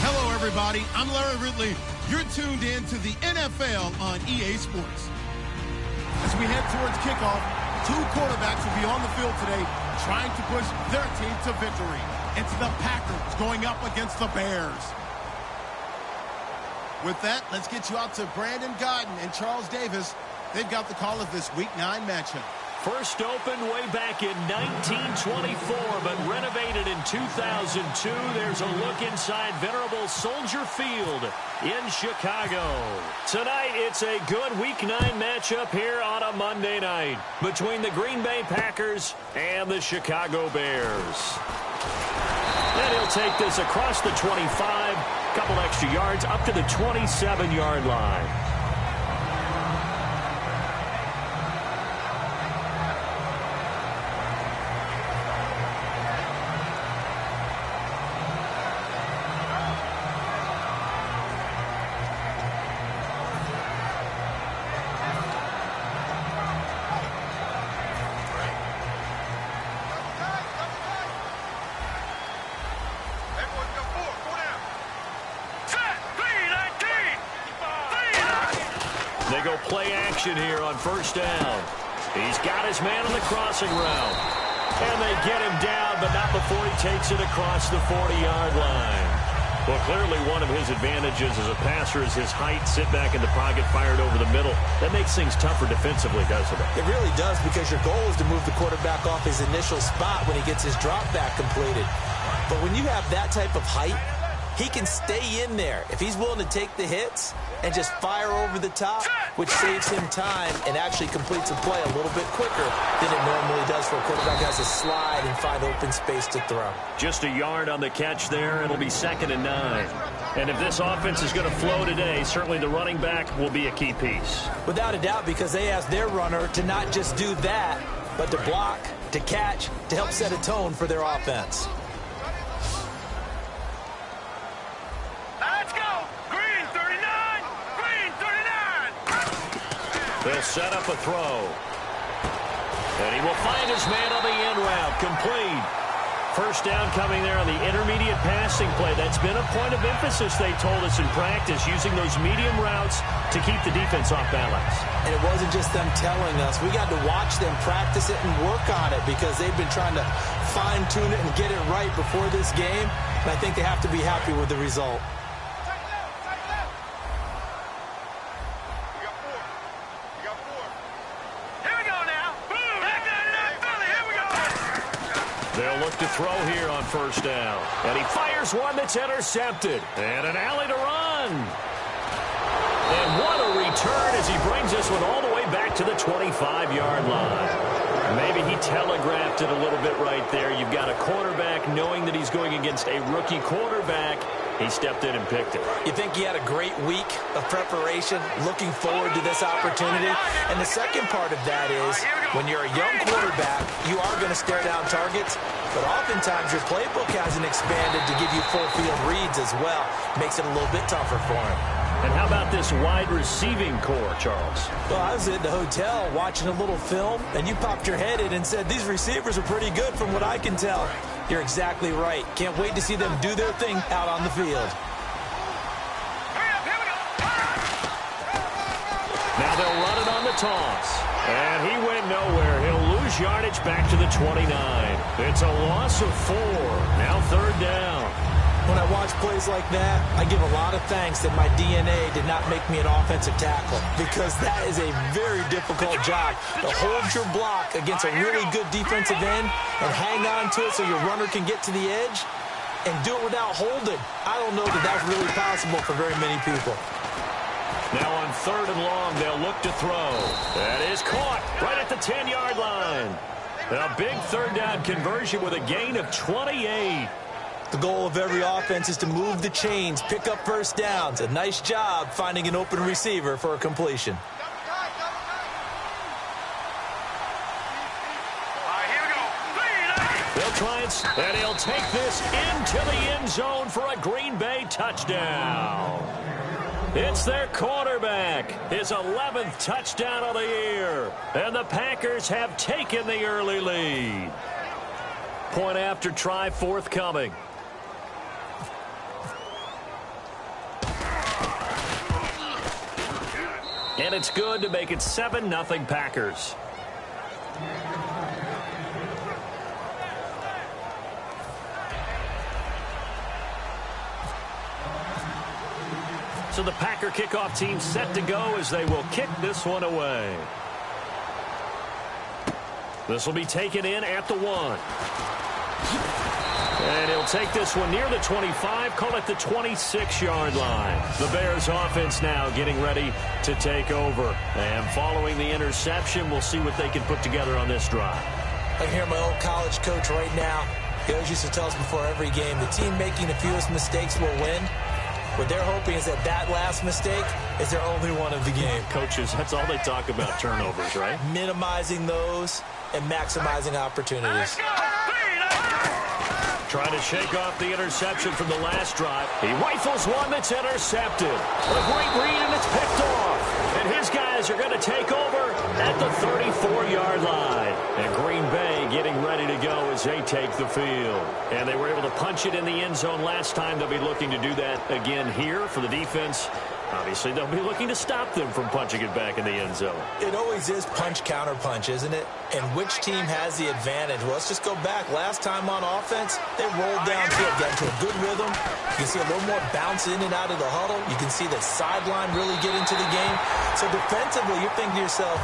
Hello, everybody. I'm Larry Ridley. You're tuned in to the NFL on EA Sports. As we head towards kickoff, two quarterbacks will be on the field today trying to push their team to victory. It's the Packers going up against the Bears. With that, let's get you out to Brandon Godden and Charles Davis. They've got the call of this Week 9 matchup. First opened way back in 1924, but renovated in 2002. There's a look inside venerable Soldier Field in Chicago. Tonight, it's a good Week 9 matchup here on a Monday night between the Green Bay Packers and the Chicago Bears. And he'll take this across the 25, couple extra yards up to the 27-yard line. They go play action here on first down. He's got his man on the crossing route. And they get him down, but not before he takes it across the 40-yard line. Well, clearly one of his advantages as a passer is his height. Sit back in the pocket, fired over the middle. That makes things tougher defensively, doesn't it? It really does, because your goal is to move the quarterback off his initial spot when he gets his drop back completed. But when you have that type of height, he can stay in there if he's willing to take the hits and just fire over the top, which saves him time and actually completes a play a little bit quicker than it normally does for a quarterback who has to slide and find open space to throw. Just a yard on the catch there. It'll be 2nd and 9. And if this offense is going to flow today, certainly the running back will be a key piece. Without a doubt, because they ask their runner to not just do that, but to block, to catch, to help set a tone for their offense. They'll set up a throw. And he will find his man on the end route. Complete. First down coming there on the intermediate passing play. That's been a point of emphasis, they told us in practice, using those medium routes to keep the defense off balance. And it wasn't just them telling us. We got to watch them practice it and work on it, because they've been trying to fine-tune it and get it right before this game. And I think they have to be happy with the result. They'll look to throw here on first down. And he fires one that's intercepted. And an alley to run. And what a return as he brings this one all the way back to the 25-yard line. Maybe he telegraphed it a little bit right there. You've got a quarterback knowing that he's going against a rookie quarterback. He stepped in and picked it. You think he had a great week of preparation, looking forward to this opportunity? And the second part of that is, when you're a young quarterback, you are going to stare down targets, but oftentimes your playbook hasn't expanded to give you full field reads as well. Makes it a little bit tougher for him. And how about this wide receiving core, Charles? Well, I was at the hotel watching a little film, and you popped your head in and said, these receivers are pretty good from what I can tell. You're exactly right. Can't wait to see them do their thing out on the field. Now they'll run it on the toss. And he went nowhere. He'll lose yardage back to the 29. It's a loss of 4. Now 3rd down. When I watch plays like that, I give a lot of thanks that my DNA did not make me an offensive tackle, because that is a very difficult job to hold your block against a really good defensive end and hang on to it so your runner can get to the edge and do it without holding. I don't know that that's really possible for very many people. Now on 3rd and long, they'll look to throw. That is caught right at the 10-yard line. A big 3rd down conversion with a gain of 28. The goal of every offense is to move the chains, pick up first downs. A nice job finding an open receiver for a completion. They'll try and he'll take this into the end zone for a Green Bay touchdown. It's their quarterback. His 11th touchdown of the year. And the Packers have taken the early lead. Point after try forthcoming. And it's good to make it 7-0 Packers. So the Packer kickoff team set to go as they will kick this one away. This will be taken in at the 1. And he'll take this one near the 25, call it the 26-yard line. The Bears offense now getting ready to take over. And following the interception, we'll see what they can put together on this drive. I hear my old college coach right now. He always used to tell us before every game, the team making the fewest mistakes will win. What they're hoping is that that last mistake is their only one of the game. Coaches, that's all they talk about, turnovers, right? Minimizing those and maximizing opportunities. Trying to shake off the interception from the last drive. He rifles one that's intercepted. A great read, and it's picked off. And his guys are going to take over at the 34-yard line. And Green Bay getting ready to go as they take the field. And they were able to punch it in the end zone last time. They'll be looking to do that again here for the defense. Obviously, they'll be looking to stop them from punching it back in the end zone. It always is punch-counter-punch, isn't it? And which team has the advantage? Well, let's just go back. Last time on offense, they rolled downfield, got into a good rhythm. You can see a little more bounce in and out of the huddle. You can see the sideline really get into the game. So defensively, you're thinking to yourself,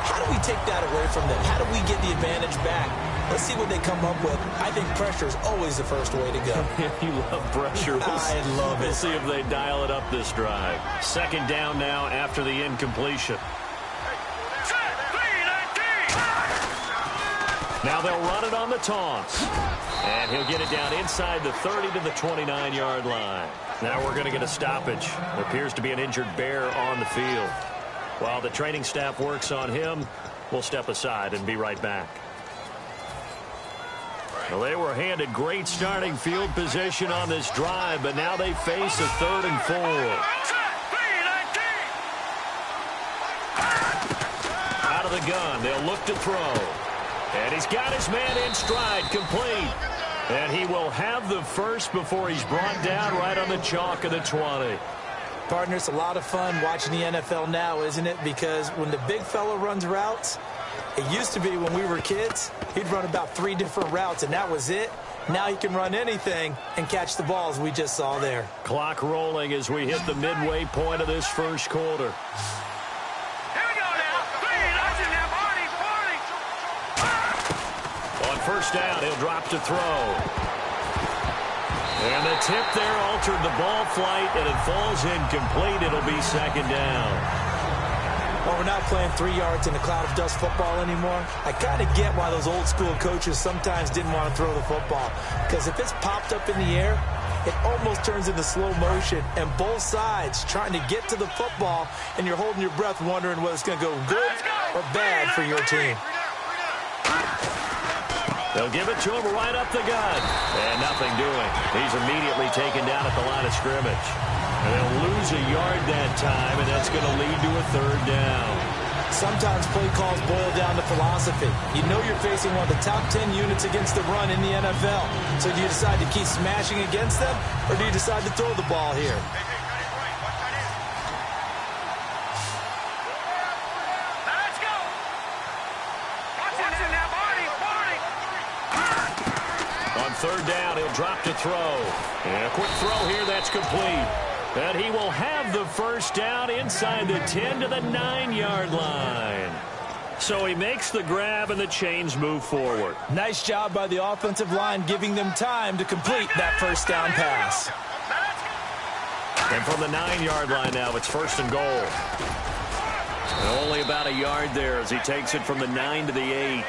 how do we take that away from them? How do we get the advantage back? Let's see what they come up with. I think pressure is always the first way to go. You love pressure. I love it. We'll see if they dial it up this drive. Second down now after the incompletion. Now they'll run it on the taunts. And he'll get it down inside the 30 to the 29-yard line. Now we're going to get a stoppage. There appears to be an injured Bear on the field. While the training staff works on him, we'll step aside and be right back. Well, they were handed great starting field position on this drive, but now they face a 3rd and 4. Out of the gun, they'll look to throw. And he's got his man in stride, complete. And he will have the first before he's brought down right on the chalk of the 20. Partner, it's a lot of fun watching the NFL now, isn't it? Because when the big fella runs routes, it used to be when we were kids, he'd run about 3 different routes, and that was it. Now he can run anything and catch the ball, as we just saw there. Clock rolling as we hit the midway point of this first quarter. Here we go now. On first down, he'll drop to throw. And the tip there altered the ball flight, and it falls incomplete. It'll be second down. Well, we're not playing 3 yards in a cloud of dust football anymore. I kind of get why those old school coaches sometimes didn't want to throw the football. Because if it's popped up in the air, it almost turns into slow motion. And both sides trying to get to the football, and you're holding your breath wondering whether it's going to go good or bad for your team. They'll give it to him right up the gut. And nothing doing. He's immediately taken down at the line of scrimmage. And they'll lose a yard that time, and that's going to lead to a 3rd down. Sometimes play calls boil down to philosophy. You know you're facing one of the top 10 units against the run in the NFL. So do you decide to keep smashing against them, or do you decide to throw the ball here? Let's go. Watch it now, Barney. On 3rd down, he'll drop to throw. And a quick throw here, that's complete. And he will have the first down inside the 10 to the 9-yard line. So he makes the grab, and the chains move forward. Nice job by the offensive line, giving them time to complete that first down pass. And from the 9-yard line now, it's 1st and goal. And only about a yard there as he takes it from the 9 to the 8.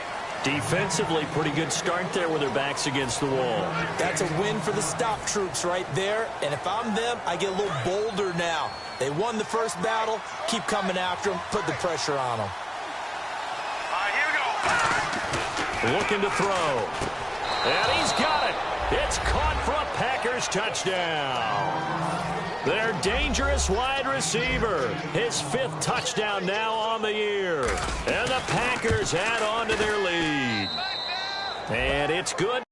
Defensively, pretty good start there with their backs against the wall. That's a win for the stop troops right there. And if I'm them, I get a little bolder now. They won the first battle. Keep coming after them. Put the pressure on them. All right, here we go. Looking to throw. And he's got it. It's caught for a Packers touchdown. Their dangerous wide receiver. His 5th touchdown now on the year. And the Packers add on to their lead. And it's good.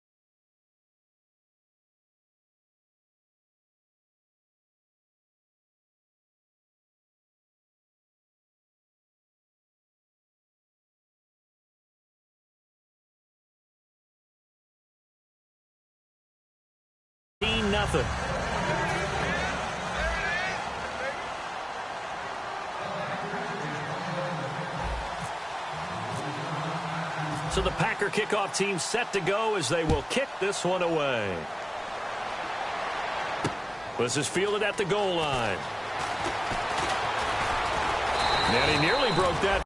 Nothing. So the Packer kickoff team set to go as they will kick this one away. This is fielded at the goal line. And he nearly broke that.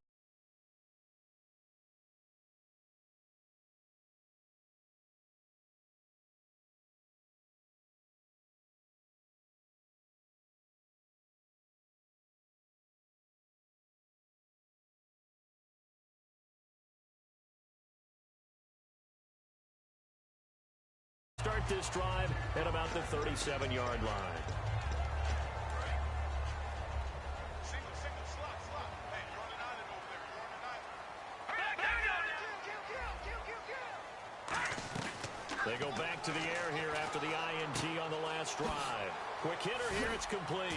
Start this drive at about the 37-yard line. They go back to the air here after the INT on the last drive. Quick hitter here, it's complete.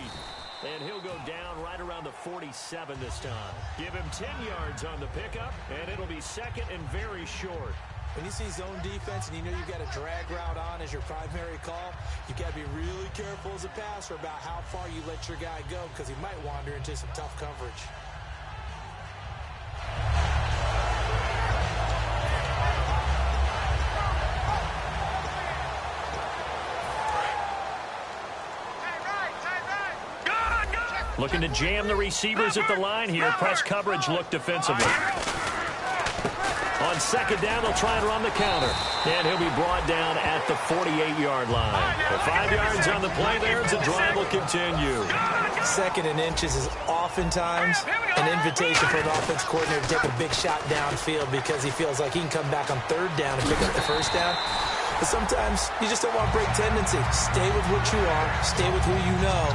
And he'll go down right around the 47 this time. Give him 10 yards on the pickup, and it'll be second and very short. When you see zone defense and you know you've got a drag route on as your primary call, you've got to be really careful as a passer about how far you let your guy go because he might wander into some tough coverage. Looking to jam the receivers at the line here. Press coverage look defensively. On second down, they'll try and run the counter. And he'll be brought down at the 48-yard line. For 5 yards on the play there, the drive will continue. Second and inches is oftentimes an invitation for an offense coordinator to take a big shot downfield because he feels like he can come back on third down and pick up the first down. But sometimes you just don't want to break tendency. Stay with what you are, stay with who you know,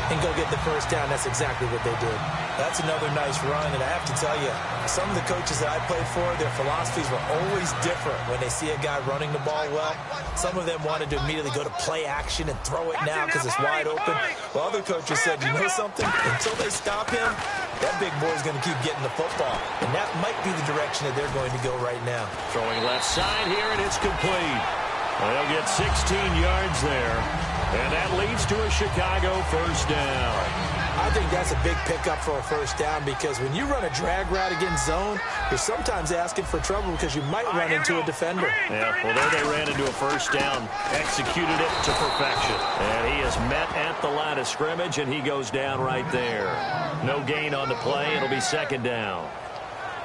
and go get the first down. That's exactly what they did. That's another nice run, and I have to tell you, some of the coaches that I played for, their philosophies were always different when they see a guy running the ball well. Some of them wanted to immediately go to play action and throw it now because it's wide open. While other coaches said, you know something? Until they stop him, that big boy's going to keep getting the football. And that might be the direction that they're going to go right now. Throwing left side here, and it's complete. They'll get 16 yards there. And that leads to a Chicago first down. I think that's a big pickup for a first down because when you run a drag route against zone, you're sometimes asking for trouble because you might run into a defender. Yeah, well, there they ran into a first down, executed it to perfection. And he is met at the line of scrimmage, and he goes down right there. No gain on the play. It'll be second down.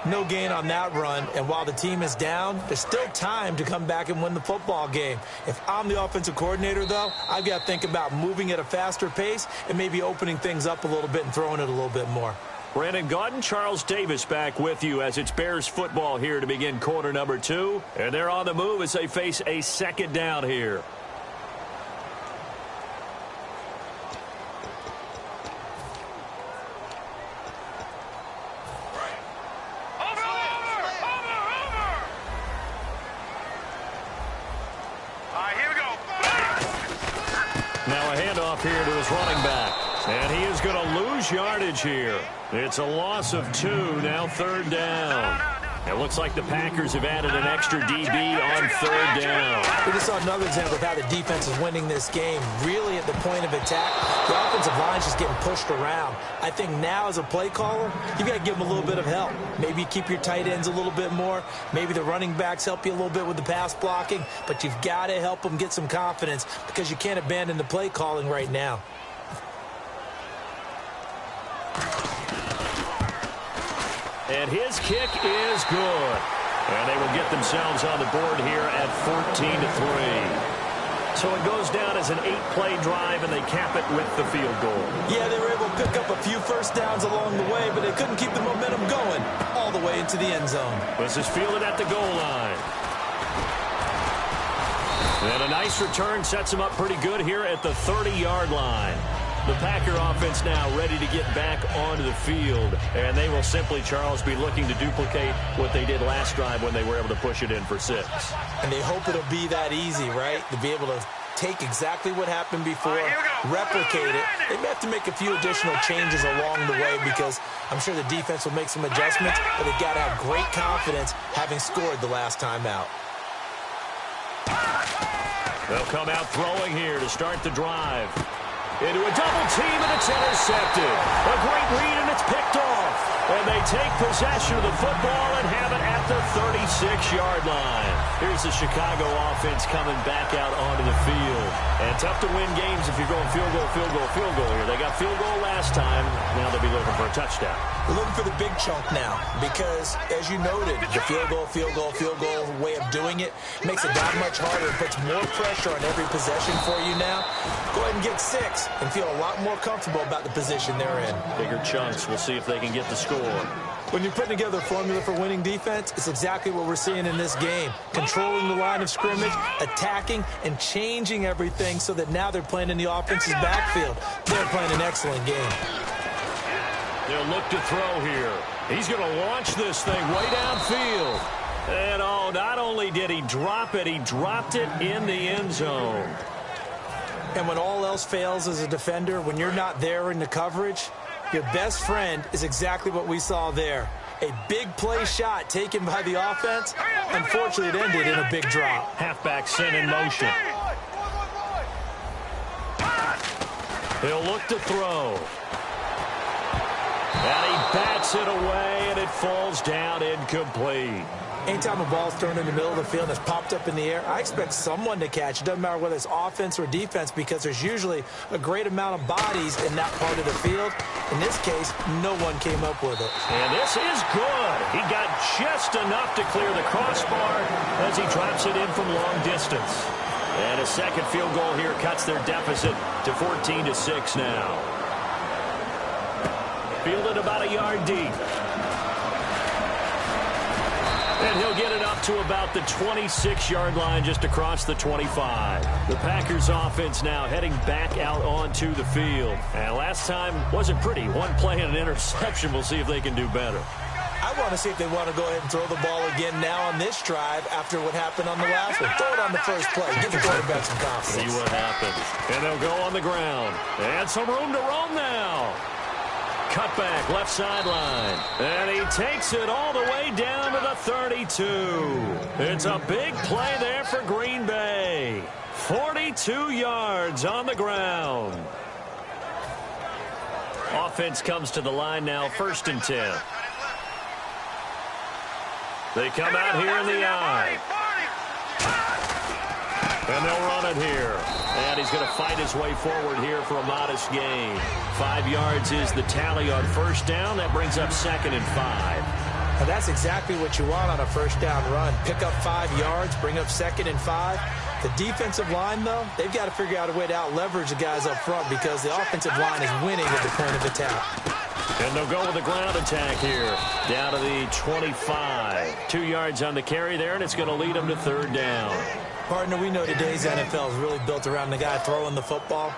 No gain on that run, and while the team is down, there's still time to come back and win the football game. If I'm the offensive coordinator, though, I've got to think about moving at a faster pace and maybe opening things up a little bit and throwing it a little bit more. Brandon Gaudin, Charles Davis back with you as it's Bears football here to begin quarter number 2. And they're on the move as they face a second down here. Here to his running back. And he is going to lose yardage here. It's a loss of 2, now third down. It looks like the Packers have added an extra DB on third down. We just saw another example of how the defense is winning this game. Really at the point of attack, the offensive line's just getting pushed around. I think now as a play caller, you've got to give them a little bit of help. Maybe keep your tight ends a little bit more. Maybe the running backs help you a little bit with the pass blocking. But you've got to help them get some confidence because you can't abandon the play calling right now. And his kick is good. And they will get themselves on the board here at 14-3. So it goes down as an 8-play drive, and they cap it with the field goal. Yeah, they were able to pick up a few first downs along the way, but they couldn't keep the momentum going all the way into the end zone. This is fielded at the goal line. And a nice return sets him up pretty good here at the 30-yard line. The Packer offense now ready to get back onto the field. And they will simply, Charles, be looking to duplicate what they did last drive when they were able to push it in for 6. And they hope it'll be that easy, right? To be able to take exactly what happened before, replicate it. They may have to make a few additional changes along the way because I'm sure the defense will make some adjustments, but they've got to have great confidence having scored the last time out. They'll come out throwing here to start the drive. Into a double team, and it's intercepted. A great read, and it's picked off. And they take possession of the football and have it at the 36-yard line. Here's the Chicago offense coming back out onto the field. And tough to win games if you're going field goal, field goal, field goal here. They got field goal last time. Now they'll be looking for a touchdown. We're looking for the big chunk now because, as you noted, the field goal way of doing it makes it that much harder. It puts more pressure on every possession for you now. Go ahead and get 6 and feel a lot more comfortable about the position they're in. Bigger chunks. We'll see if they can get the score. When you're putting together a formula for winning defense, it's exactly what we're seeing in this game. Controlling the line of scrimmage, attacking, and changing everything so that now they're playing in the offense's backfield. They're playing an excellent game. They'll look to throw here. He's going to launch this thing way downfield. And, oh, not only did he drop it, he dropped it in the end zone. And when all else fails as a defender, when you're not there in the coverage, your best friend is exactly what we saw there. A big play shot taken by the offense. Unfortunately, it ended in a big drop. Halfback sent in motion. He'll look to throw. And he bats it away, and it falls down incomplete. Anytime a ball's thrown in the middle of the field and it's popped up in the air, I expect someone to catch. It doesn't matter whether it's offense or defense because there's usually a great amount of bodies in that part of the field. In this case, no one came up with it. And this is good. He got just enough to clear the crossbar as he drops it in from long distance. And a second field goal here cuts their deficit to 14-6 now. Fielded about a yard deep. And he'll get it up to about the 26-yard line just across the 25. The Packers offense now heading back out onto the field. And last time wasn't pretty. One play and an interception. We'll see if they can do better. I want to see if they want to go ahead and throw the ball again now on this drive after what happened on the last one. Throw it on the first play. Give the quarterback some confidence. See what happens. And they'll go on the ground. And some room to roam now. Cutback, left sideline. And he takes it all the way down to the 32. It's a big play there for Green Bay. 42 yards on the ground. Offense comes to the line now, 1st and 10. They come out here in the I. And they'll run it here. And he's going to fight his way forward here for a modest gain. 5 yards is the tally on 1st down. That brings up 2nd and 5. Now that's exactly what you want on a 1st down run. Pick up 5 yards, bring up 2nd and 5. The defensive line, though, they've got to figure out a way to out-leverage the guys up front because the offensive line is winning at the point of attack. And they'll go with the ground attack here. Down to the 25. 2 yards on the carry there, and it's going to lead them to 3rd down. Partner, we know today's NFL is really built around the guy throwing the football.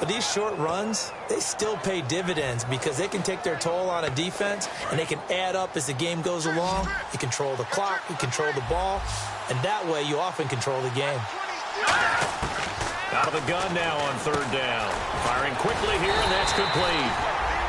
But these short runs, they still pay dividends because they can take their toll on a defense and they can add up as the game goes along. You control the clock, you control the ball, and that way you often control the game. Out of the gun now on 3rd down. Firing quickly here, and that's complete.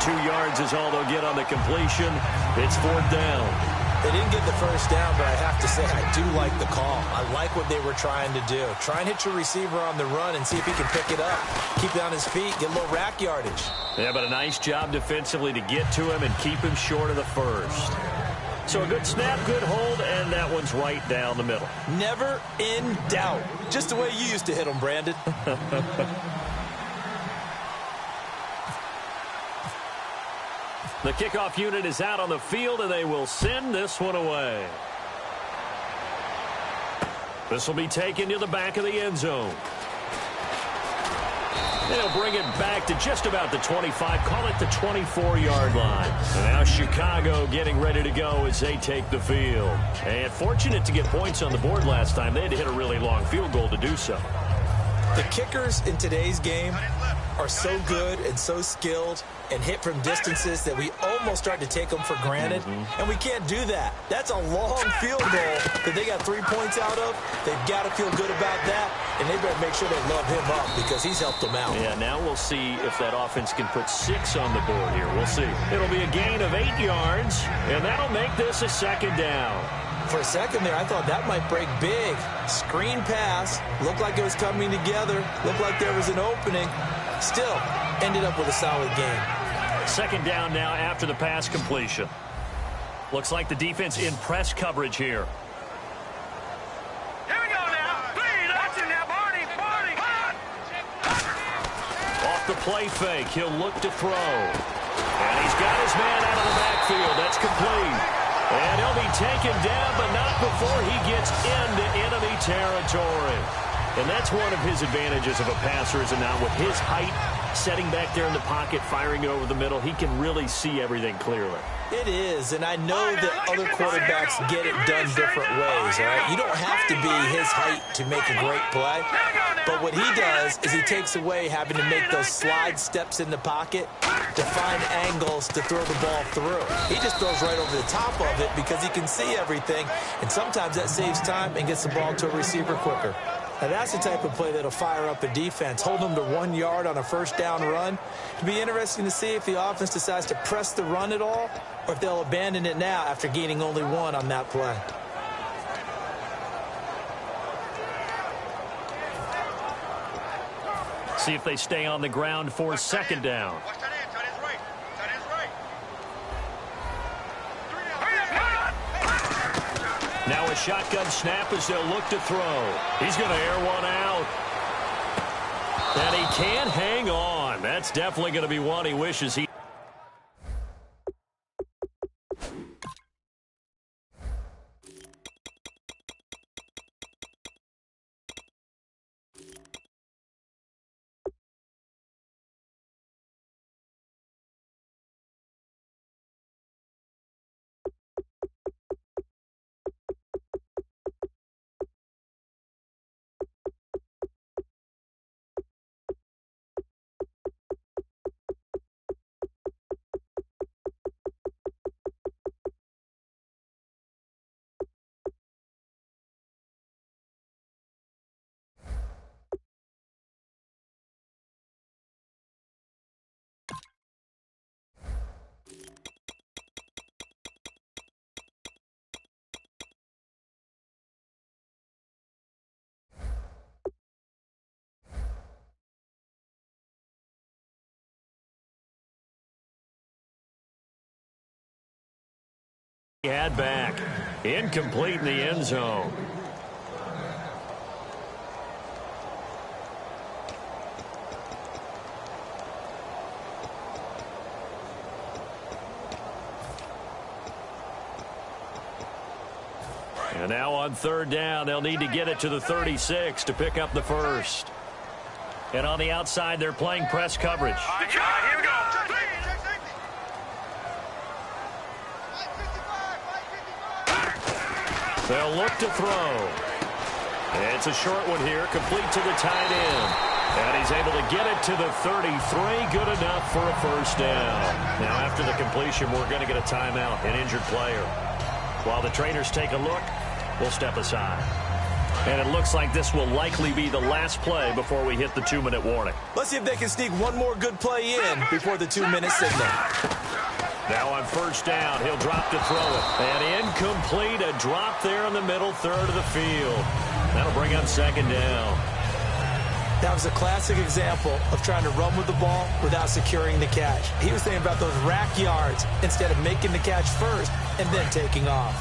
2 yards is all they'll get on the completion. It's 4th down. They didn't get the 1st down, but I have to say I do like the call. I like what they were trying to do. Try and hit your receiver on the run and see if he can pick it up. Keep it on his feet, get a little rack yardage. Yeah, but a nice job defensively to get to him and keep him short of the 1st. So a good snap, good hold, and that one's right down the middle. Never in doubt. Just the way you used to hit them, Brandon. The kickoff unit is out on the field, and they will send this one away. This will be taken to the back of the end zone. And he'll bring it back to just about the 25, call it the 24-yard line. And now Chicago getting ready to go as they take the field. And fortunate to get points on the board last time. They had to hit a really long field goal to do so. The kickers in today's game are so good and so skilled and hit from distances that we almost start to take them for granted. And we can't do that. That's a long field goal that they got 3 points out of. They've got to feel good about that, and they better make sure they love him up because he's helped them out. Yeah, now we'll see if that offense can put 6 on the board here. We'll see. It'll be a gain of 8 yards, and that'll make this a second down. For a second there, I thought that might break big. Screen pass. Looked like it was coming together. Looked like there was an opening. Still, ended up with a solid game. Second down now after the pass completion. Looks like the defense in press coverage here. Here we go now. Please, that's him now, Barney. Off the play fake, he'll look to throw. And he's got his man out of the backfield. That's complete. And he'll be taken down, but not before he gets into enemy territory. And that's one of his advantages of a passer, is not with his height, setting back there in the pocket, firing it over the middle. He can really see everything clearly. It is, and I know that other quarterbacks get it done different ways, all right? You don't have to be his height to make a great play, but what he does is he takes away having to make those slide steps in the pocket to find angles to throw the ball through. He just throws right over the top of it because he can see everything, and sometimes that saves time and gets the ball to a receiver quicker. Now, that's the type of play that'll fire up a defense. Hold them to 1 yard on a first down run. It'll be interesting to see if the offense decides to press the run at all or if they'll abandon it now after gaining only 1 on that play. See if they stay on the ground for second down. Now a shotgun snap as they'll look to throw. He's going to air one out. And he can't hang on. That's definitely going to be one he wishes he... He had back. Incomplete in the end zone. And now on third down, they'll need to get it to the 36 to pick up the first. And on the outside, they're playing press coverage. Here we go. They'll look to throw. It's a short one here, complete to the tight end. And he's able to get it to the 33, good enough for a first down. Now after the completion, we're going to get a timeout, an injured player. While the trainers take a look, we'll step aside. And it looks like this will likely be the last play before we hit the 2-minute warning. Let's see if they can sneak one more good play in before the 2-minute signal. Now on first down, he'll drop to throw it. And incomplete, a drop there in the middle third of the field. That'll bring up second down. That was a classic example of trying to run with the ball without securing the catch. He was thinking about those rack yards instead of making the catch first and then taking off.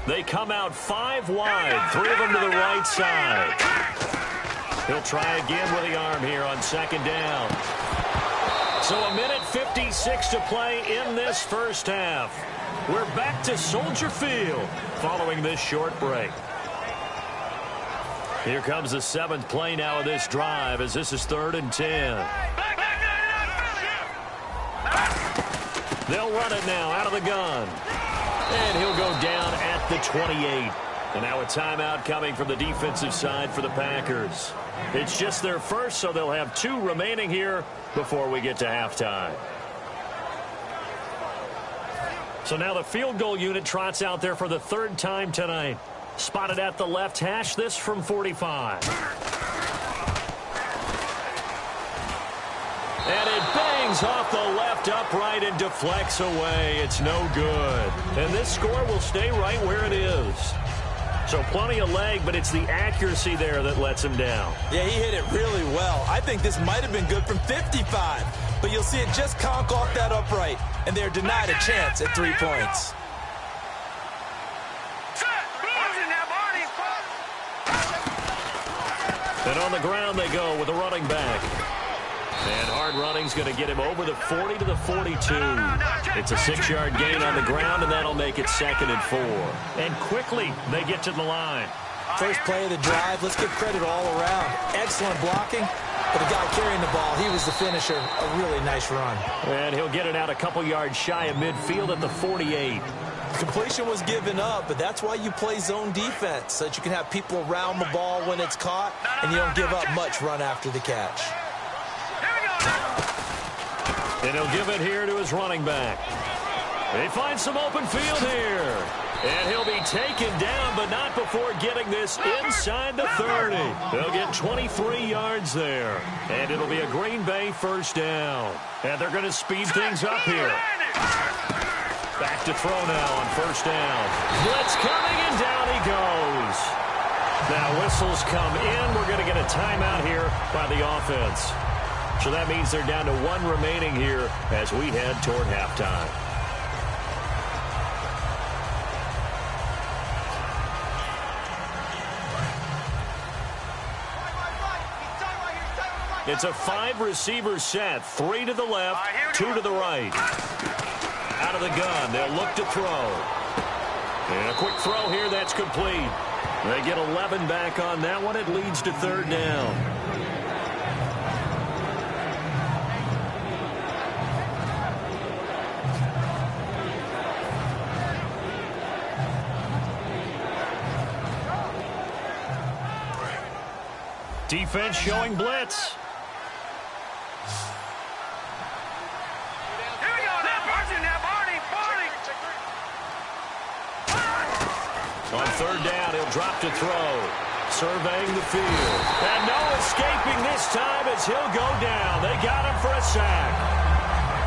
They come out 5 wide, 3 of them to the right side. He'll try again with the arm here on second down. So 1:56 to play in this first half. We're back to Soldier Field following this short break. Here comes the 7th play now of this drive as this is 3rd and 10. They'll run it now out of the gun. And he'll go down at the 28. And now a timeout coming from the defensive side for the Packers. It's just their first, so they'll have 2 remaining here before we get to halftime. So now the field goal unit trots out there for the 3rd time tonight. Spotted at the left hash, this from 45. And it bangs off the left upright and deflects away. It's no good. And this score will stay right where it is. So plenty of leg, but it's the accuracy there that lets him down. Yeah, he hit it really well. I think this might have been good from 55. But you'll see it just conk off that upright. And they're denied a chance at 3 points. And on the ground they go with a running back. And hard running's going to get him over the 40 to the 42. It's a 6-yard gain on the ground, and that'll make it 2nd and 4. And quickly they get to the line. First play of the drive, let's give credit all around. Excellent blocking, but the guy carrying the ball, he was the finisher. A really nice run. And he'll get it out a couple yards shy of midfield at the 48. Completion was given up, but that's why you play zone defense, so that you can have people around the ball when it's caught, and you don't give up much run after the catch. And he'll give it here to his running back. They find some open field here. And he'll be taken down, but not before getting this inside the 30. They'll get 23 yards there. And it'll be a Green Bay 1st down. And they're going to speed things up here. Back to throw now on 1st down. Blitz coming, and down he goes. Now whistles come in. We're going to get a timeout here by the offense. So that means they're down to 1 remaining here as we head toward halftime. It's a 5-receiver set. 3 to the left, 2 to the right. Out of the gun, they'll look to throw. And a quick throw here, that's complete. They get 11 back on that one. It leads to 3rd down. Defense showing blitz. On 3rd down, he'll drop to throw. Surveying the field. And no escaping this time as he'll go down. They got him for a sack.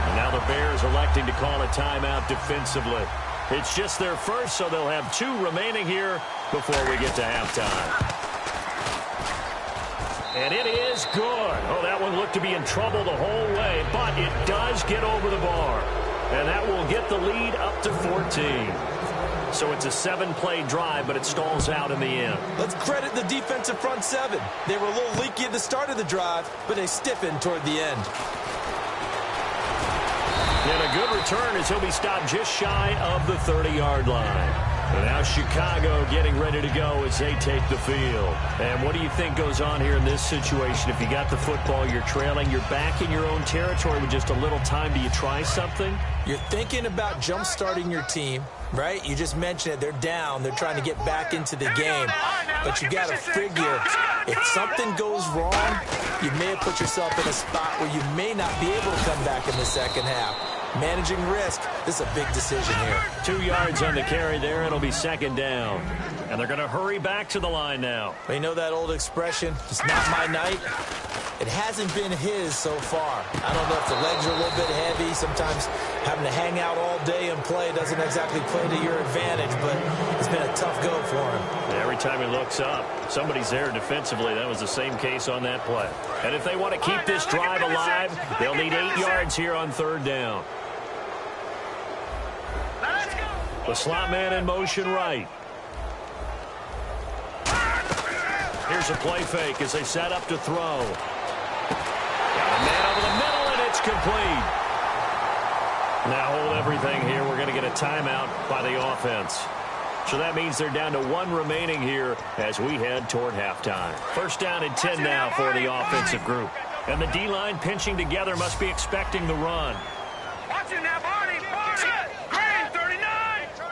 And now the Bears electing to call a timeout defensively. It's just their first, so they'll have 2 remaining here before we get to halftime. And it is good. Oh, that one looked to be in trouble the whole way, but it does get over the bar. And that will get the lead up to 14. So it's a 7-play drive, but it stalls out in the end. Let's credit the defensive front 7. They were a little leaky at the start of the drive, but they stiffened toward the end. And a good return as he'll be stopped just shy of the 30-yard line. And now Chicago getting ready to go as they take the field. And what do you think goes on here in this situation? If you got the football, you're trailing, you're back in your own territory with just a little time. Do you try something? You're thinking about jump-starting your team, right? You just mentioned it. They're down. They're trying to get back into the game. But you got to figure if something goes wrong, you may have put yourself in a spot where you may not be able to come back in the second half. Managing risk, this is a big decision here. 2 yards on the carry there. It'll be 2nd down. And they're going to hurry back to the line now. Well, you know that old expression, it's not my night? It hasn't been his so far. I don't know if the legs are a little bit heavy. Sometimes having to hang out all day and play doesn't exactly play to your advantage, but it's been a tough go for him. Every time he looks up, somebody's there defensively. That was the same case on that play. And if they want to keep this drive alive, they'll need 8 yards here on 3rd down. The slot man in motion right. Here's a play fake as they set up to throw. Got a man over the middle, and it's complete. Now hold everything here. We're going to get a timeout by the offense. So that means they're down to 1 remaining here as we head toward halftime. First down and 10 now for the offensive group. And the D-line pinching together must be expecting the run. Watch it now, Barney. Green 39.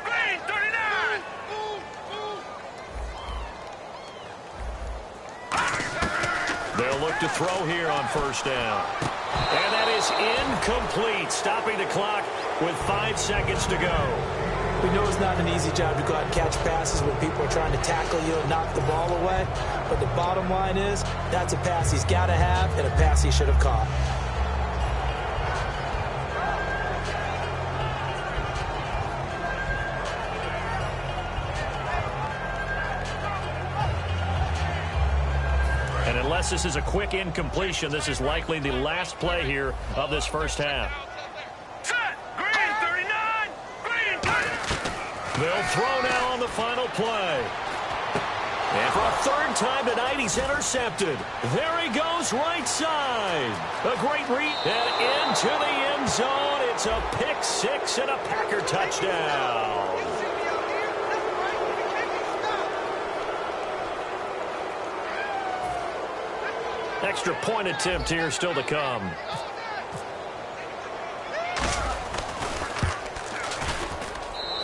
Green 39. They'll look to throw here on first down. And that is incomplete, stopping the clock with 5 seconds to go. We know it's not an easy job to go out and catch passes when people are trying to tackle you and knock the ball away. But the bottom line is, that's a pass he's got to have and a pass he should have caught. And unless this is a quick incompletion, this is likely the last play here of this first half. They'll throw now on the final play. And for a third time tonight, he's intercepted. There he goes, right side. A great read and into the end zone. It's a pick 6 and a Packer touchdown. Extra point attempt here still to come.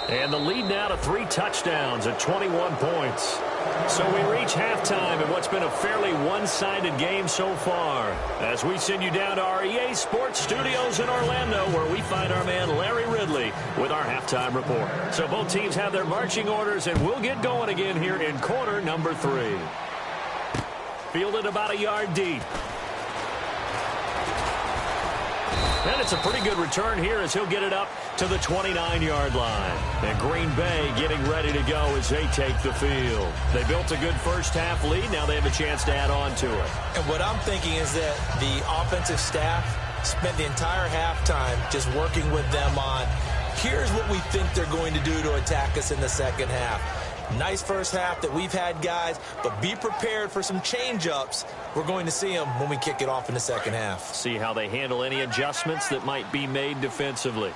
And the lead now to 3 touchdowns at 21 points. So we reach halftime in what's been a fairly one-sided game so far. As we send you down to our EA Sports Studios in Orlando, where we find our man Larry Ridley with our halftime report. So both teams have their marching orders, and we'll get going again here in quarter number 3. Fielded about a yard deep. And it's a pretty good return here as he'll get it up to the 29-yard line. And Green Bay getting ready to go as they take the field. They built a good first-half lead. Now they have a chance to add on to it. And what I'm thinking is that the offensive staff spent the entire halftime just working with them on, here's what we think they're going to do to attack us in the second half. Nice first half that we've had, guys, but be prepared for some change-ups. We're going to see them when we kick it off in the second half. See how they handle any adjustments that might be made defensively.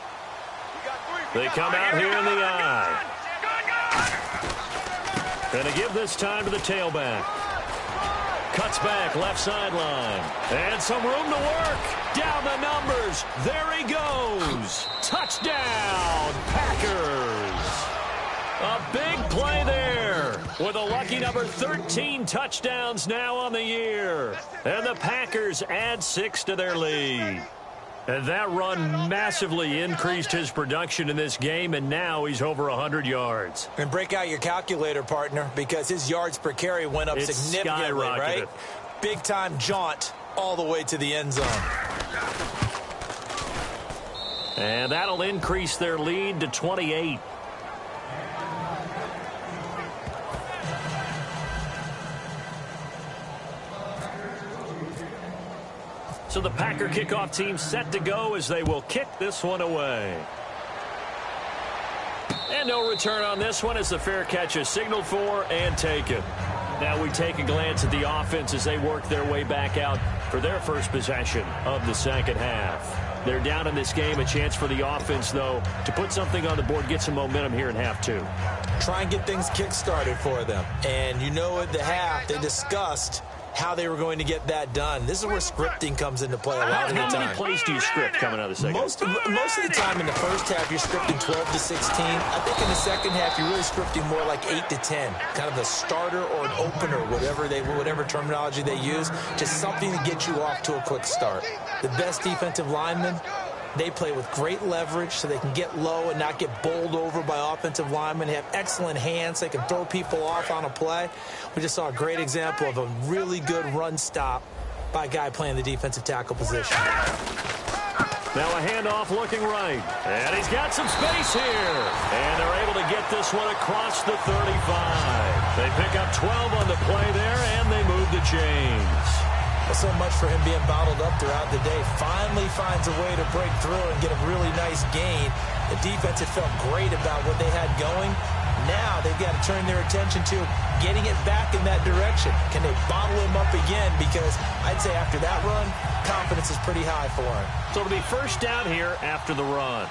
They come out here in the eye. And they give this time to the tailback. Cuts back, left sideline. And some room to work. Down the numbers. There he goes. Touchdown, Packers. A big play there with a lucky number 13 touchdowns now on the year. And the Packers add 6 to their lead. And that run massively increased his production in this game, and now he's over 100 yards. And break out your calculator, partner, because his yards per carry went up significantly, right? Big-time jaunt all the way to the end zone. And that'll increase their lead to 28. So the Packer kickoff team set to go as they will kick this one away. And no return on this one as the fair catch is signaled for and taken. Now we take a glance at the offense as they work their way back out for their first possession of the second half. They're down in this game. A chance for the offense, though, to put something on the board, get some momentum here in half 2. Try and get things kick-started for them. And you know at the half, they discussed how they were going to get that done. This is where scripting comes into play a lot of the time. How many plays do you script coming out of the second? Most of the time in the first half, you're scripting 12 to 16. I think in the second half, you're really scripting more like 8 to 10. Kind of a starter or an opener, whatever terminology they use. Just something to get you off to a quick start. The best defensive linemen, they play with great leverage so they can get low and not get bowled over by offensive linemen. They have excellent hands. They can throw people off on a play. We just saw a great example of a really good run stop by a guy playing the defensive tackle position. Now a handoff looking right. And he's got some space here. And they're able to get this one across the 35. They pick up 12 on the play there, and they move the chains. So much for him being bottled up throughout the day. Finally finds a way to break through and get a really nice gain. The defense had felt great about what they had going. Now they've got to turn their attention to getting it back in that direction. Can they bottle him up again? Because I'd say after that run, confidence is pretty high for him. So it'll be first down here after the run.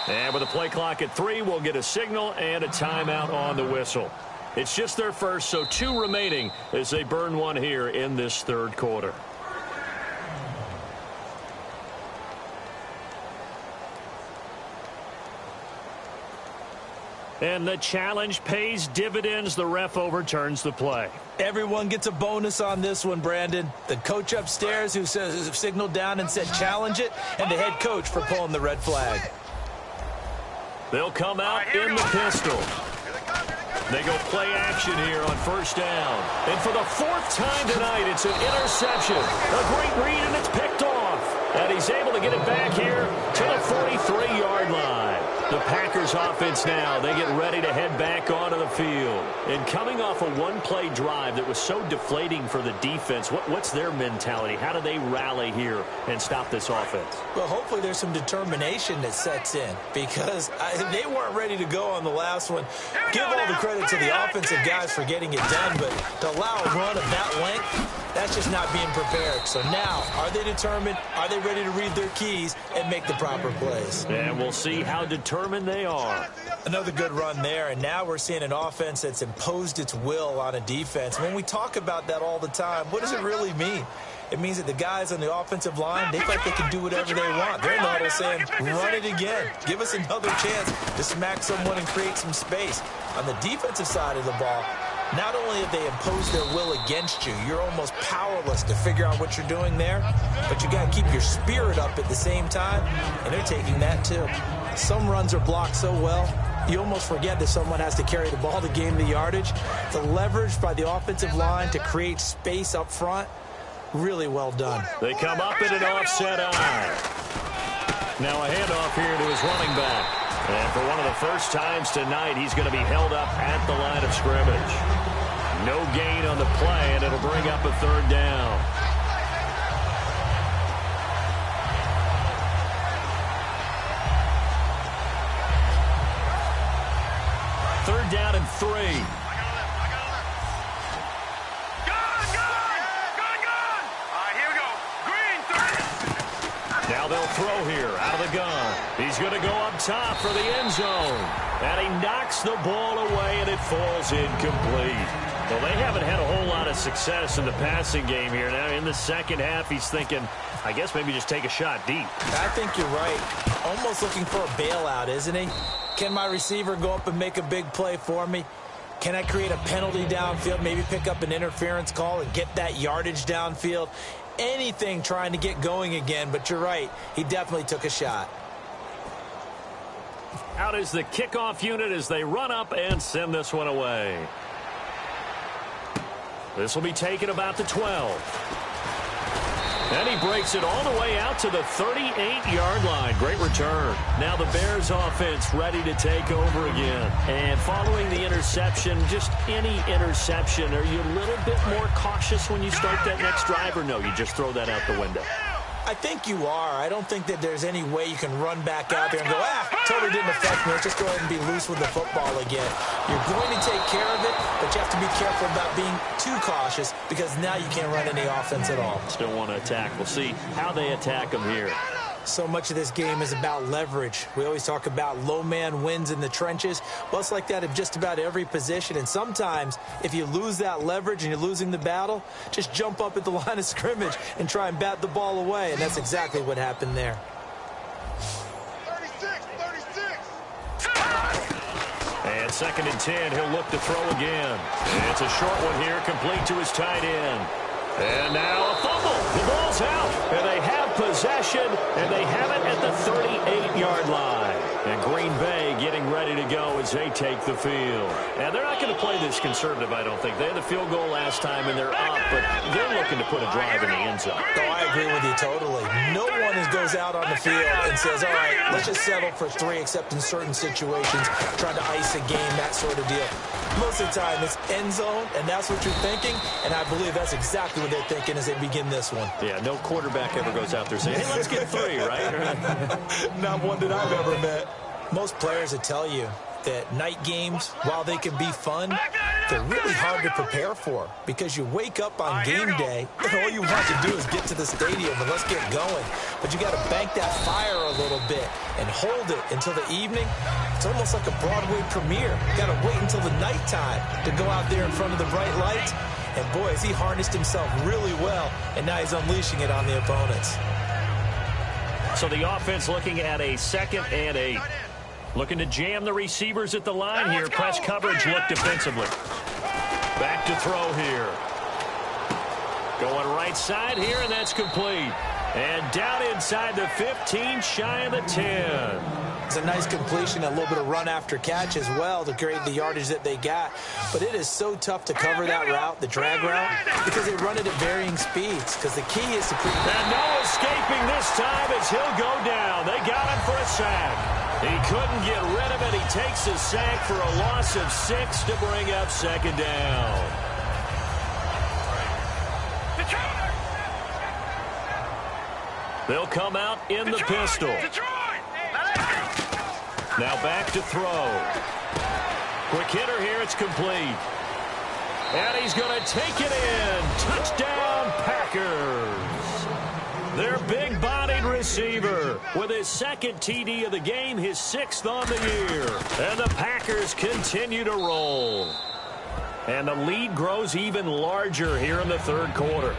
And with a play clock at 3, we'll get a signal and a timeout on the whistle. It's just their first, so 2 remaining as they burn one here in this third quarter. And the challenge pays dividends. The ref overturns the play. Everyone gets a bonus on this one, Brandon. The coach upstairs who signaled down and said challenge it, and the head coach for pulling the red flag. They'll come out in the pistol. They go play action here on first down. And for the 4th time tonight, it's an interception. A great read, and it's picked off. And he's able to get it back here to the 43-yard line. The Packers offense now, they get ready to head back onto the field. And coming off a one-play drive that was so deflating for the defense, what's their mentality? How do they rally here and stop this offense? Well, hopefully there's some determination that sets in because they weren't ready to go on the last one. Give all the credit to the offensive guys for getting it done, but to allow a run of that length, that's just not being prepared. So now, are they determined? Are they ready to read their keys and make the proper plays? And we'll see how determined they are. Another good run there, and now we're seeing an offense that's imposed its will on a defense. When we talk about that all the time, what does it really mean? It means that the guys on the offensive line, they feel like they can do whatever they want. They're in the huddle saying, run it again. Give us another chance to smack someone and create some space. On the defensive side of the ball, not only have they imposed their will against you, you're almost powerless to figure out what you're doing there, but you got to keep your spirit up at the same time, and they're taking that too. Some runs are blocked so well, you almost forget that someone has to carry the ball to gain the yardage. The leverage by the offensive line to create space up front, really well done. They come up in an offset eye. Now a handoff here to his running back. And for one of the first times tonight, he's going to be held up at the line of scrimmage. No gain on the play, and it'll bring up a 3rd down. Third down and 3. Now they'll throw here out of the gun. He's going to go up top for the end zone. And he knocks the ball away, and it falls incomplete. Well, they haven't had a whole lot of success in the passing game here. Now, in the second half, he's thinking, I guess maybe just take a shot deep. I think you're right. Almost looking for a bailout, isn't he? Can my receiver go up and make a big play for me? Can I create a penalty downfield, maybe pick up an interference call and get that yardage downfield? Anything trying to get going again, but you're right. He definitely took a shot. Out is the kickoff unit as they run up and send this one away. This will be taken about the 12. And he breaks it all the way out to the 38-yard line. Great return. Now the Bears offense ready to take over again. And following the interception, just any interception, are you a little bit more cautious when you start that next drive, or no, you just throw that out the window? I think you are. I don't think that there's any way you can run back out there and go, totally didn't affect me. Let's just go ahead and be loose with the football again. You're going to take care of it, but you have to be careful about being too cautious because now you can't run any offense at all. Still want to attack. We'll see how they attack them here. So much of this game is about leverage. We always talk about low man wins in the trenches. Well, it's like that in just about every position. And sometimes, if you lose that leverage and you're losing the battle, just jump up at the line of scrimmage and try and bat the ball away. And that's exactly what happened there. 36. And 2nd and 10, he'll look to throw again. And it's a short one here, complete to his tight end. And now a fumble. The ball's out. And they have possession, and they have it at the 38-yard line. And Green Bay getting ready to go as they take the field. And they're not going to play this conservative, I don't think. They had the field goal last time, and they're up, but they're looking to put a drive in the end zone. Oh, I agree with you totally. No one goes out on the field and says, all right, let's just settle for 3, except in certain situations, trying to ice a game, that sort of deal. Most of the time, it's end zone, and that's what you're thinking, and I believe that's exactly what they're thinking as they begin this one. Yeah, no quarterback ever goes out there saying, hey, let's get 3, right? Not one that I've ever met. Most players will tell you that night games, while they can be fun, they're really hard to prepare for because you wake up on game day and all you want to do is get to the stadium and let's get going. But you got to bank that fire a little bit and hold it until the evening. It's almost like a Broadway premiere. You got to wait until the nighttime to go out there in front of the bright lights. And boy, has he harnessed himself really well, and now he's unleashing it on the opponents. So the offense looking at a 2nd and 8. Looking to jam the receivers at the line here. Press coverage look defensively. Back to throw here. Going right side here, and that's complete. And down inside the 15, shy of the 10. It's a nice completion, a little bit of run after catch as well to create the yardage that they got. But it is so tough to cover that route, the drag route, because they run it at varying speeds. Because the key is to create... And no escaping this time as he'll go down. They got him for a sack. He couldn't get rid of it. He takes a sack for a loss of 6 to bring up 2nd down. They'll come out in the pistol. Now back to throw. Quick hitter here. It's complete. And he's going to take it in. Touchdown, Packers. Their big-bodied receiver with his 2nd TD of the game, his 6th on the year. And the Packers continue to roll. And the lead grows even larger here in the 3rd quarter.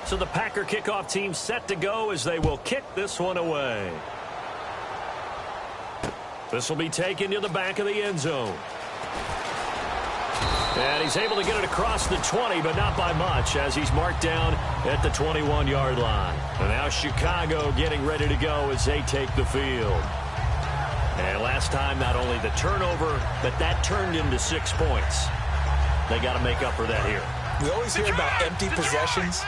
So the Packer kickoff team set to go as they will kick this one away. This will be taken to the back of the end zone. And he's able to get it across the 20, but not by much, as he's marked down at the 21-yard line. And now Chicago getting ready to go as they take the field. And last time, not only the turnover, but that turned into 6 points. They got to make up for that here. We always hear about empty possessions,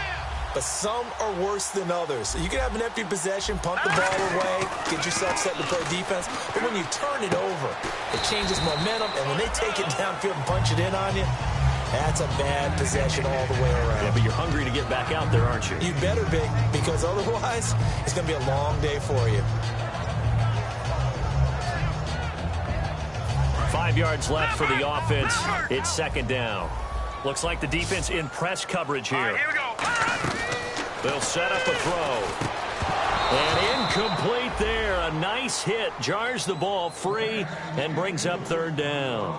but some are worse than others. You can have an empty possession, punt the ball away, get yourself set to play defense, but when you turn it over, it changes momentum, and when they take it downfield and punch it in on you, that's a bad possession all the way around. Yeah, but you're hungry to get back out there, aren't you? You better be, because otherwise, it's going to be a long day for you. 5 yards left for the offense. It's 2nd down. Looks like the defense in press coverage here. Here we go. They'll set up a throw. And incomplete there. A nice hit. Jars the ball free and brings up 3rd down.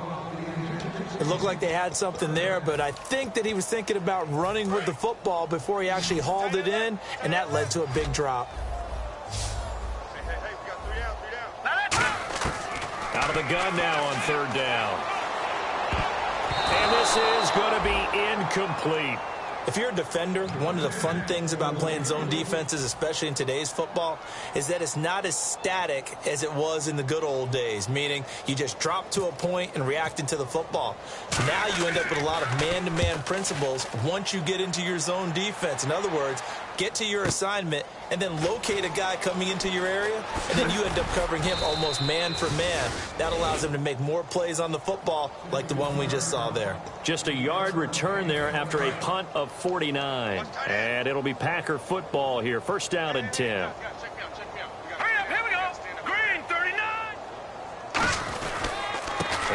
It looked like they had something there, but I think that he was thinking about running with the football before he actually hauled it in, and that led to a big drop. Out of the gun now on 3rd down. And this is going to be incomplete. If you're a defender, one of the fun things about playing zone defenses, especially in today's football, is that it's not as static as it was in the good old days, meaning you just drop to a point and react into the football. Now you end up with a lot of man-to-man principles once you get into your zone defense. In other words, get to your assignment and then locate a guy coming into your area, and then you end up covering him almost man for man. That allows him to make more plays on the football like the one we just saw there. Just a yard return there after a punt of 49. And it'll be Packer football here. 1st down and 10. Hurry up, here we go. Green, 39.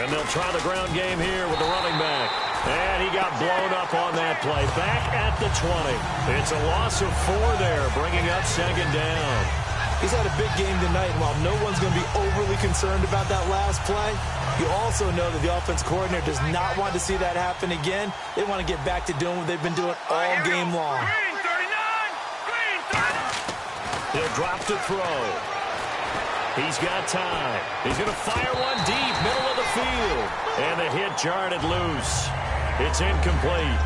And they'll try the ground game here with the running back. And he got blown up on that play. Back at the 20. It's a loss of 4 there, bringing up 2nd down. He's had a big game tonight, and while no one's going to be overly concerned about that last play, you also know that the offense coordinator does not want to see that happen again. They want to get back to doing what they've been doing all game long. Green, 39. Green, 39. He'll drop to throw. He's got time. He's going to fire one deep, middle of the field. And the hit jarred it loose. It's incomplete.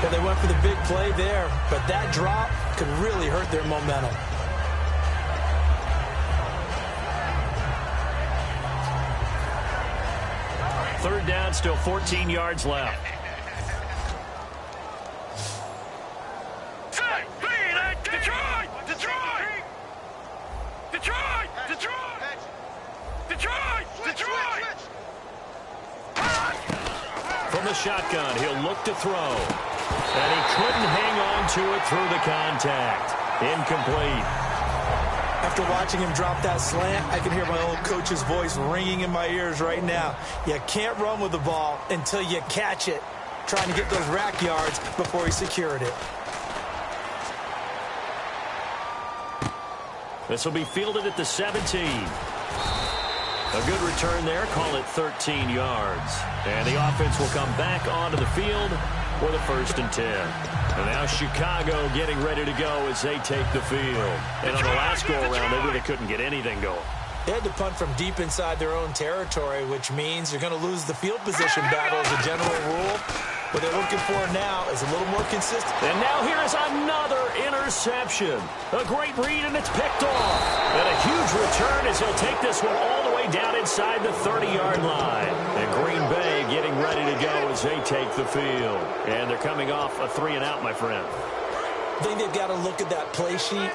Yeah, they went for the big play there, but that drop could really hurt their momentum. Third down, still 14 yards left. Detroit! Detroit! Detroit! Detroit! Detroit! Detroit! From the shotgun, he'll look to throw. And he couldn't hang on to it through the contact. Incomplete. After watching him drop that slant, I can hear my old coach's voice ringing in my ears right now. You can't run with the ball until you catch it. Trying to get those rack yards before he secured it. This will be fielded at the 17. A good return there. Call it 13 yards. And the offense will come back onto the field for the 1st and 10. And now Chicago getting ready to go as they take the field. And on the last go-around, they really couldn't get anything going. They had to punt from deep inside their own territory, which means you're going to lose the field position battle as a general rule. What they're looking for now is a little more consistent. And now here is another interception. A great read, and it's picked off. And a huge return as he'll take this one all the way down inside the 30-yard line. And Green Bay getting ready to go as they take the field. And they're coming off a 3-and-out, my friend. I think they've got to look at that play sheet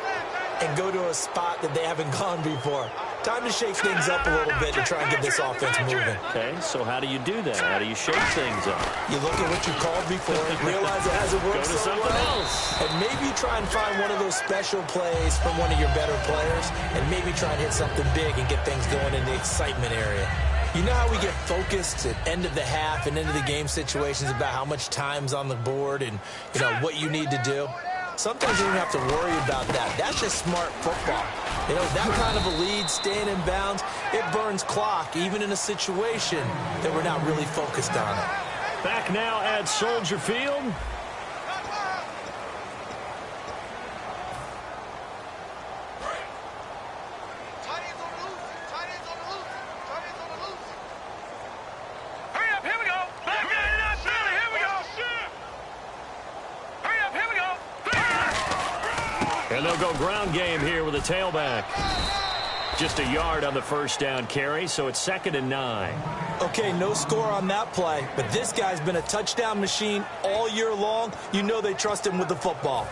and go to a spot that they haven't gone before. Time to shake things up a little bit to try and get this offense moving. Okay, so how do you do that? How do you shake things up? You look at what you called before, realize it hasn't worked Go to so something well, else. and maybe try and find one of those special plays from one of your better players, and maybe try and hit something big and get things going in the excitement area. You know how we get focused at end of the half and into the game situations about how much time's on the board and, you know, what you need to do? Sometimes you don't have to worry about that. That's just smart football. You know, that kind of a lead, staying in bounds, it burns clock, even in a situation that we're not really focused on it. Back now at Soldier Field. Hurry up, here we go. Back in it up, Billy, here we go. Hurry up, here we go. And they'll go ground game here with a tailback. Just a yard on the 1st down carry, so it's 2nd and 9. Okay, no score on that play, but this guy's been a touchdown machine all year long. You know they trust him with the football.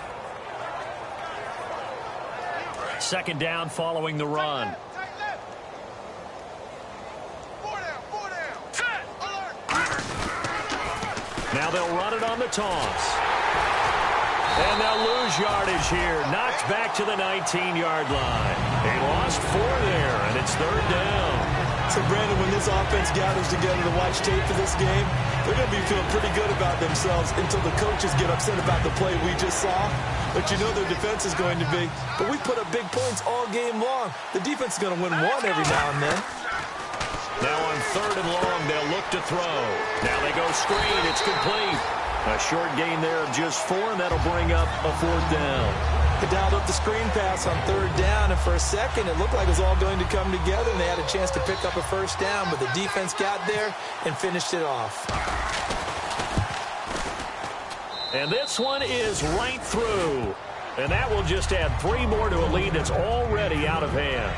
2nd down following the run. Now they'll run it on the toss. And they'll lose yardage here. Knocked back to the 19-yard line. They lost 4 there, and it's 3rd down. So, Brandon, when this offense gathers together to watch tape for this game, they're going to be feeling pretty good about themselves until the coaches get upset about the play we just saw. But you know their defense is going to be. But we put up big points all game long. The defense is going to win one every now and then. Now on 3rd and long, they'll look to throw. Now they go screen. It's complete. A short gain there of just 4, and that'll bring up a 4th down. They dialed up the screen pass on 3rd down, and for a second, it looked like it was all going to come together, and they had a chance to pick up a 1st down, but the defense got there and finished it off. And this one is right through. And that will just add 3 more to a lead that's already out of hand.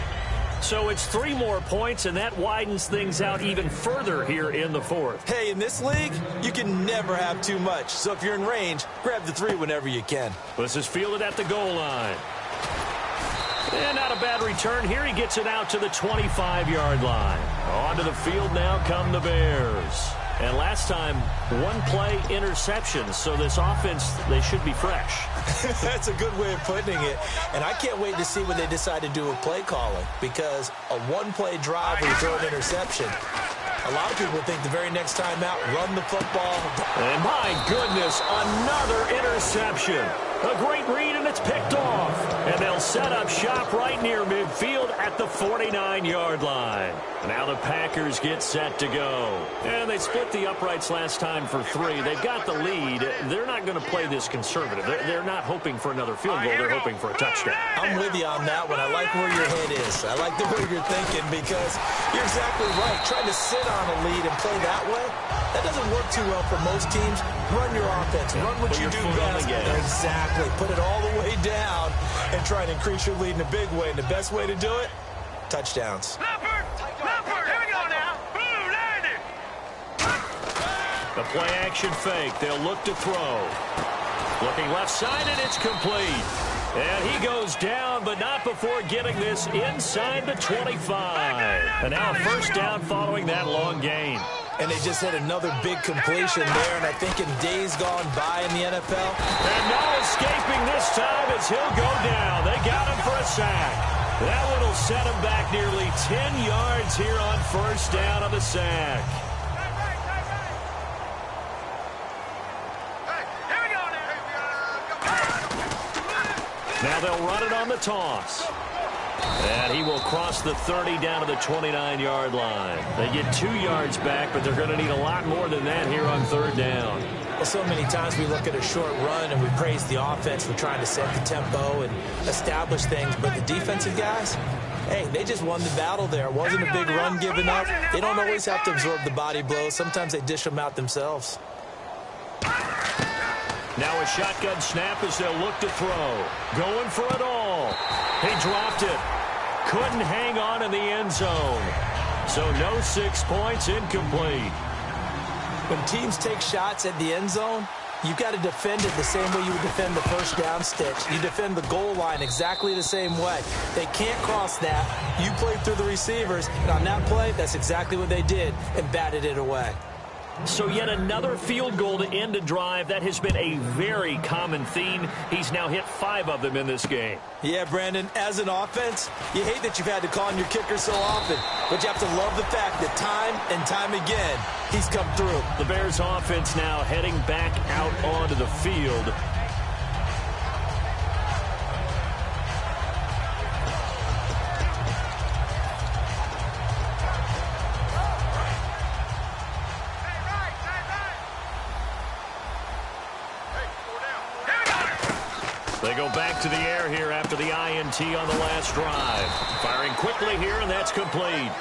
So it's 3 more points, and that widens things out even further here in the 4th. Hey, in this league, you can never have too much. So if you're in range, grab the 3 whenever you can. This is fielded at the goal line. And not a bad return here. He gets it out to the 25-yard line. Onto the field now come the Bears. And last time, 1-play interception. So this offense, they should be fresh. That's a good way of putting it. And I can't wait to see what they decide to do with play calling. Because a 1-play drive where you throw an interception, a lot of people think the very next time out, run the football. And my goodness, another interception. A great read, and it's picked off. And they'll set up shop right near midfield at the 49-yard line. Now the Packers get set to go. And they split the uprights last time for 3. They've got the lead. They're not going to play this conservative. They're not hoping for another field goal. They're hoping for a touchdown. I'm with you on that one. I like where your head is. I like the way you're thinking because you're exactly right. Trying to sit on a lead and play that way, that doesn't work too well for most teams. Run your offense. Run what you do best. Exactly. Put it all the way down and try to increase your lead in a big way. And the best way to do it, touchdowns. Leopard, here we go now. Boom, landed. The play action fake. They'll look to throw. Looking left side, and it's complete. And he goes down, but not before getting this inside the 25. And now a 1st down following that long gain. And they just hit another big completion there, and I think in days gone by in the NFL. And no escaping this time as he'll go down. They got him for a sack. That one will set him back nearly 10 yards here on first down on the sack. Now they'll run it on the toss. And he will cross the 30 down to the 29-yard line. They get 2 yards back, but they're going to need a lot more than that here on third down. Well, so many times we look at a short run and we praise the offense for trying to set the tempo and establish things, but the defensive guys, hey, they just won the battle there. It wasn't a big run given up. They don't always have to absorb the body blows. Sometimes they dish them out themselves. Now a shotgun snap as they'll look to throw. Going for it all. He dropped it. Couldn't hang on in the end zone. So no 6 points, incomplete. When teams take shots at the end zone, you've got to defend it the same way you would defend the first down stitch. You defend the goal line exactly the same way. They can't cross that. You play through the receivers, and on that play, that's exactly what they did and batted it away. So yet another field goal to end a drive. That has been a very common theme. He's now hit 5 of them in this game. Yeah, Brandon, as an offense, you hate that you've had to call on your kicker so often, but you have to love the fact that time and time again, he's come through. The Bears offense now heading back out onto the field. They go back to the air here after the INT on the last drive. Firing quickly here, and that's complete.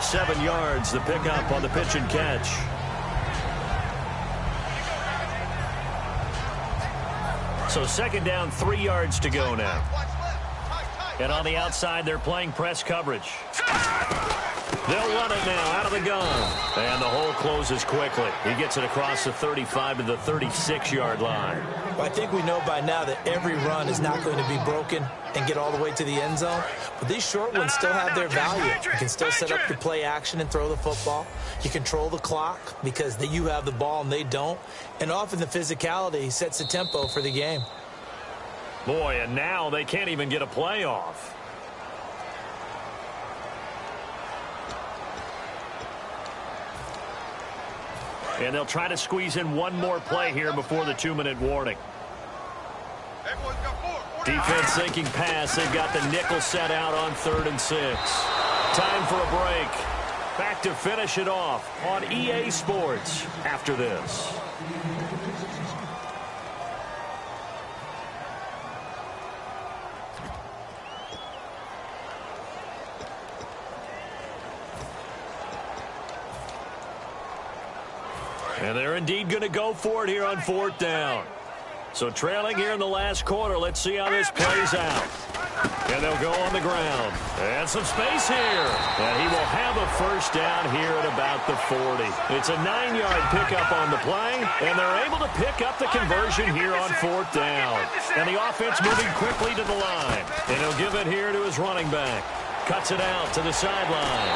7 yards, the pickup on the pitch and catch. So second down, 3 yards to go now. And on the outside, they're playing press coverage. They'll run it now out of the gun. And the hole closes quickly. He gets it across the 35 to the 36-yard line. Well, I think we know by now that every run is not going to be broken and get all the way to the end zone. But these short ones still have their value. You can still set up the play action and throw the football. You control the clock because you have the ball and they don't. And often the physicality sets the tempo for the game. Boy, and now they can't even get a play off. And they'll try to squeeze in one more play here before the 2-minute warning. Defense thinking pass. They've got the nickel set out on 3rd and 6. Time for a break. Back to finish it off on EA Sports after this. And they're indeed going to go for it here on 4th down. So trailing here in the last quarter. Let's see how this plays out. And they'll go on the ground. And some space here. And he will have a first down here at about the 40. It's a 9-yard pickup on the play. And they're able to pick up the conversion here on 4th down. And the offense moving quickly to the line. And he'll give it here to his running back. Cuts it out to the sideline.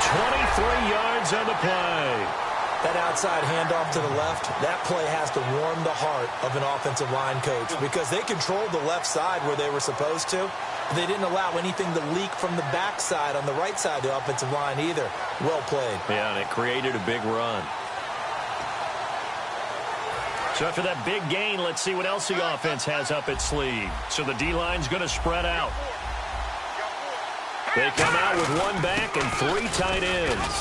23 yards on the play. That outside handoff to the left, that play has to warm the heart of an offensive line coach because they controlled the left side where they were supposed to. But they didn't allow anything to leak from the backside on the right side of the offensive line either. Well played. Yeah, and it created a big run. So after that big gain, let's see what else the offense has up its sleeve. So the D-line's going to spread out. They come out with 1 back and 3 tight ends.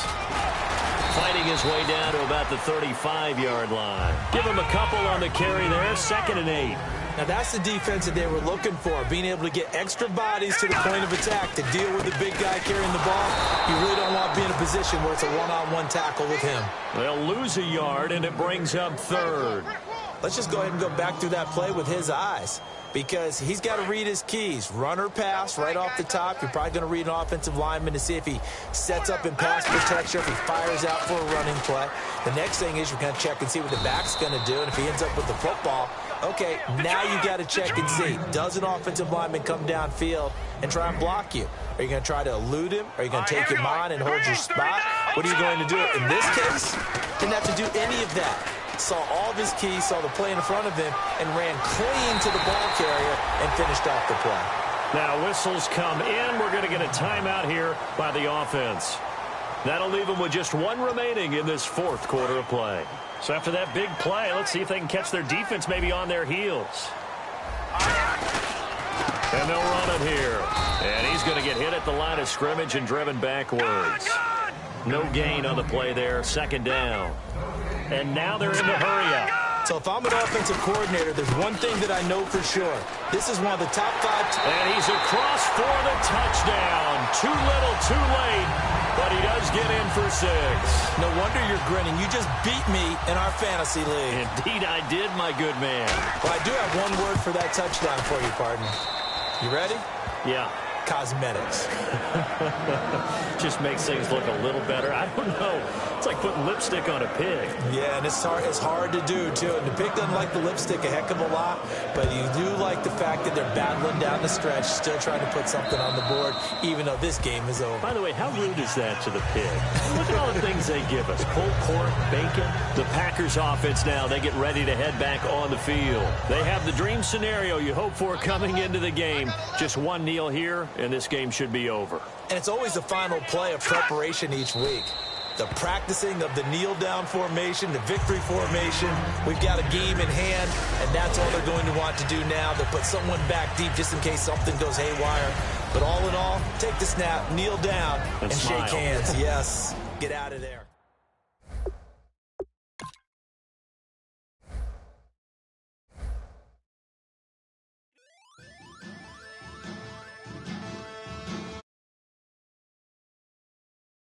Fighting his way down to about the 35-yard line. Give him a couple on the carry there. 2nd and 8. Now that's the defense that they were looking for, being able to get extra bodies to the point of attack to deal with the big guy carrying the ball. You really don't want to be in a position where it's a one-on-one tackle with him. They'll lose a yard, and it brings up 3rd. Let's just go ahead and go back through that play with his eyes because he's got to read his keys. Run or pass right off the top. You're probably going to read an offensive lineman to see if he sets up in pass protection, if he fires out for a running play. The next thing is you're going to check and see what the back's going to do, and if he ends up with the football, okay, now you got to check and see. Does an offensive lineman come downfield and try and block you? Are you going to try to elude him? Are you going to take him on and hold your spot? What are you going to do? In this case, didn't have to do any of that. Saw all of his keys, saw the play in front of him, and ran clean to the ball carrier and finished off the play. Now whistles come in. We're going to get a timeout here by the offense. That'll leave them with just one remaining in this fourth quarter of play. So after that big play, let's see if they can catch their defense maybe on their heels. And they'll run it here. And he's going to get hit at the line of scrimmage and driven backwards. No gain on the play there. Second down. And now they're in the hurry-up. So if I'm an offensive coordinator, there's one thing that I know for sure. This is one of the top 5. And he's across for the touchdown. Too little, too late. But he does get in for 6. No wonder you're grinning. You just beat me in our fantasy league. Indeed I did, my good man. Well, I do have one word for that touchdown for you, partner. You ready? Yeah. Cosmetics. Just makes things look a little better. I don't know. It's like putting lipstick on a pig. Yeah, and it's hard to do, too. And the pig doesn't like the lipstick a heck of a lot, but you do like the fact that they're battling down the stretch, still trying to put something on the board, even though this game is over. By the way, how rude is that to the pig? Look at all the things they give us. Pulled pork, bacon. The Packers offense now, they get ready to head back on the field. They have the dream scenario you hope for coming into the game. Just one kneel here, and this game should be over. And it's always the final play of preparation each week. The practicing of the kneel-down formation, the victory formation. We've got a game in hand, and that's all they're going to want to do now. They'll put someone back deep just in case something goes haywire. But all in all, take the snap, kneel down, and shake hands. Yes, get out of there.